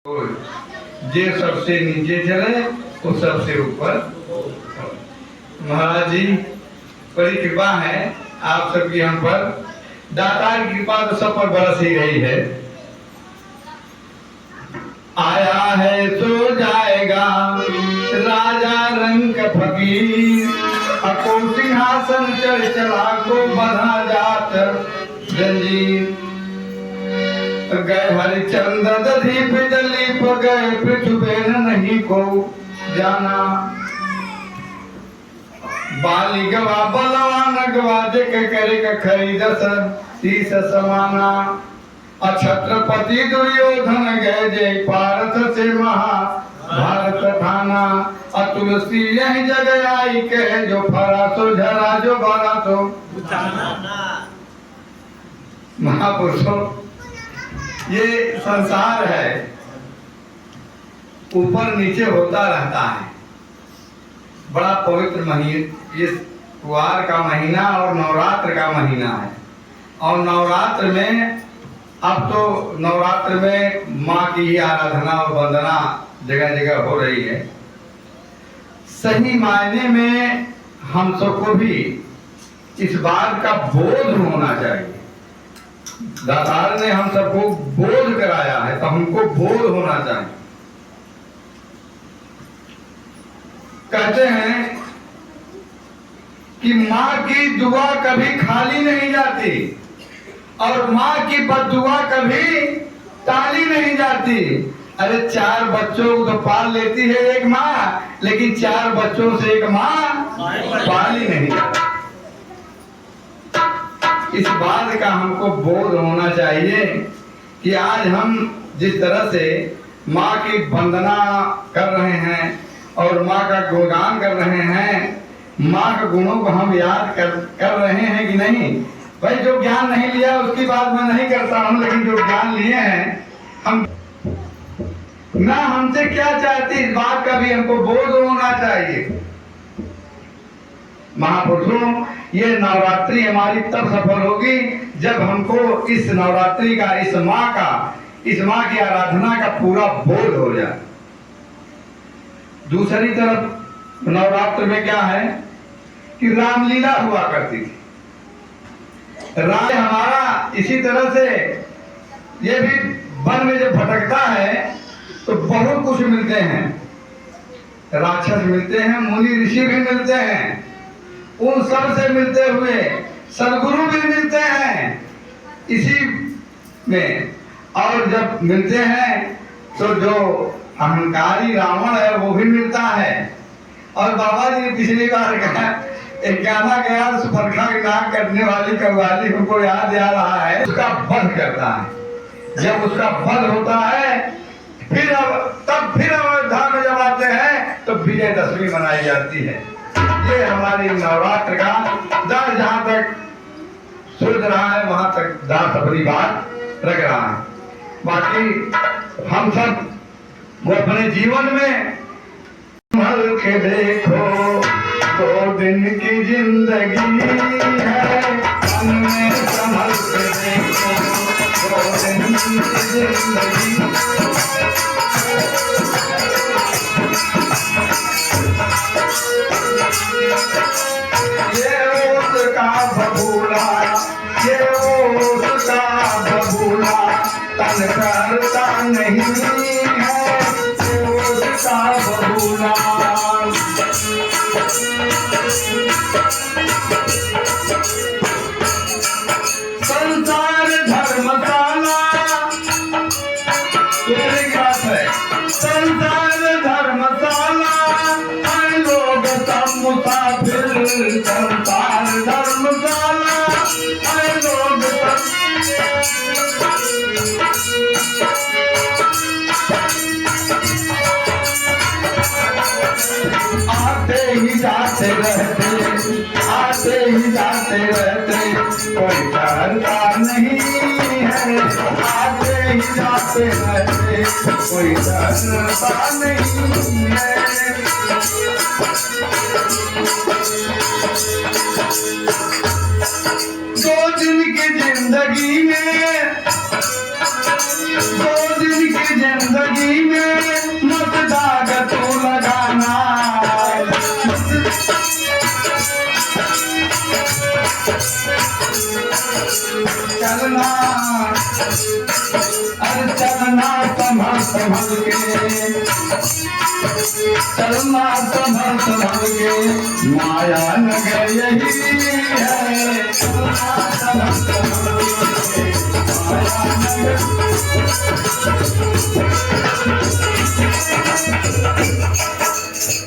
जे सबसे नीचे चले वो सबसे ऊपर। महाराज जी बड़ी कृपा है आप सबकी हम पर, दातार की कृपा तो सब पर बरस ही रही है। आया है सो जाएगा राजा रंग फकीर, अको सिंहासन चढ़ चला को बधा जात जंजीर। गए हरिचंद्र दधीप दलीप गए पृथ्वी नहीं को जाना, बाली गवा बलवान गवा देख करे का खरीदस तीस समाना। अछत्रपति दुर्योधन गए जय पारथ से महा भारत ठाना। अतुलसी यही जगह आई कहे जो फरा तो झरा जो भरा तो महापुरुषों ये संसार है ऊपर नीचे होता रहता है। बड़ा पवित्र महीना ये कुआर का महीना और नवरात्र का महीना है। और नवरात्र में अब तो नवरात्र में माँ की ही आराधना और वंदना जगह जगह हो रही है। सही मायने में हम सबको भी इस बात का बोध होना चाहिए। दातार ने हम सबको बोध कराया है तो हमको बोध होना चाहिए। कहते हैं कि माँ की दुआ कभी खाली नहीं जाती और माँ की बद्दुआ कभी ताली नहीं जाती। अरे 4 बच्चों को तो पाल लेती है एक माँ, लेकिन 4 बच्चों से एक माँ पाली नहीं जाती। इस बात का हमको बोध होना चाहिए कि आज हम जिस तरह से माँ की वंदना कर रहे हैं और माँ का गुणगान कर रहे हैं, माँ के गुणों को हम याद कर रहे हैं कि नहीं। भाई जो ज्ञान नहीं लिया उसकी बात मैं नहीं करता हूँ, लेकिन जो ज्ञान लिए हैं हम ना हमसे क्या चाहती इस बात का भी हमको बोध होना चाहिए। महापुरुषों ये नवरात्रि हमारी तब सफल होगी जब हमको इस नवरात्रि का इस माँ की आराधना का पूरा बोध हो जाए। दूसरी तरफ नवरात्र में क्या है कि रामलीला हुआ करती थी। राम हमारा इसी तरह से ये भी वन में जब भटकता है तो बहुत कुछ मिलते हैं, राक्षस मिलते हैं, मुनि ऋषि भी मिलते हैं। उन सब से मिलते हुए सदगुरु भी मिलते हैं इसी में। और जब मिलते हैं तो जो अहंकारी रावण है वो भी मिलता है। और बाबा जी ने पिछली बार कहा एक गाना गया सुपरखा की नाक कटने वाली कव्वाली हमको याद आ रहा है, उसका वध करता है। जब उसका वध होता है फिर अयोध्या में जब आते हैं तो विजयदशमी मनाई जाती है। ये हमारी नवरात्र का दास जहाँ तक सुध रहा है वहां तक दास अपनी बात रख रहा है। बाकी हम सब वो अपने जीवन में संभल के देखो 2 दिन की जिंदगी है, मन में संभल के देखो 2 दिन की जिंदगी। ये उसका बबूला, ये उसका बबूला तन करता नहीं है, ये उसका बबूला। संसार धर्मशाला संसार धर्मशाला लोग सब मुसाफिर। संसार धर्मशाला लोग आते ही जाते रहते, आते ही जाते रहते, कोई डरता नहीं है। आते ही जाते रहते, कोई डरता नहीं है। 2 दिन की जिंदगी में, 2 दिन की जिंदगी अरे चलना संभल संभल के, चलना संभल संभल के, माया नगर यही है। चलना संभल संभल के, माया नगर।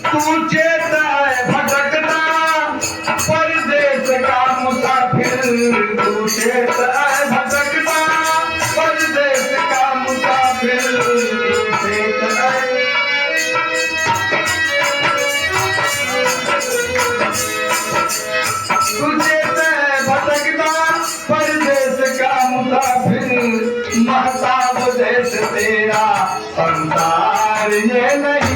तू चेता है भटकता परदेश का मुसाफिर, तू चेता है भटकता परदेश का मुसाफिर, चेता है। तू चेता है भटकता परदेश का मुसाफिर, महताब देश तेरा संसार ये नहीं।